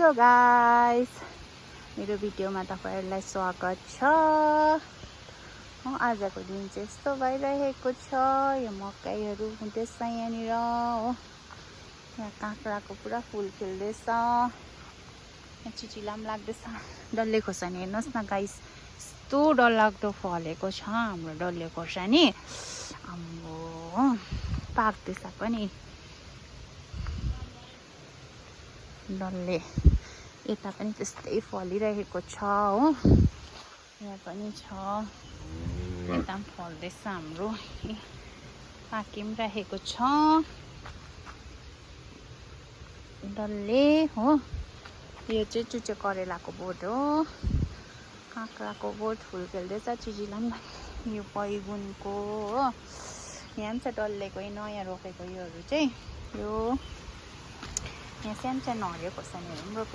Hello guys, मेरो भिडियोमा तपाईहरुलाई स्वागत छ। आजको दिन चाहिँ यस्तो भइरहेको छ। यो मकैहरु हुँदैछ यहाँनिर हो। यहाँ काँक्राको पुरा फुल खिल्दैछ। यहाँ चिचिला पनि लाग्दैछ। डल्ले खोर्सानी हेर्नुस् न गाइस, यस्तो डरलाग्दो फलेको छ हाम्रो डल्ले खोर्सानी। आम्बो पाक्दैछ पनि डल्ले। यता पनि त्यस्तै फलिरहेको छ हो। यहाँ पनि छ, यता पनि फल्दैछ हाम्रो। पाकि पनि राखेको छ डल्ले हो। यो चाहिँ चुचे करेलाको बोट हो। काँक्राको बोट फुल खेल्दैछ। चिजिला पनि यो बैगुनको हो। यहाँ पनि छ डल्लेको, नयाँ रोपेको योहरू चाहिँ। यो यहाँ सानो सानो हरियो खोर्सानीहरू पनि रोपेको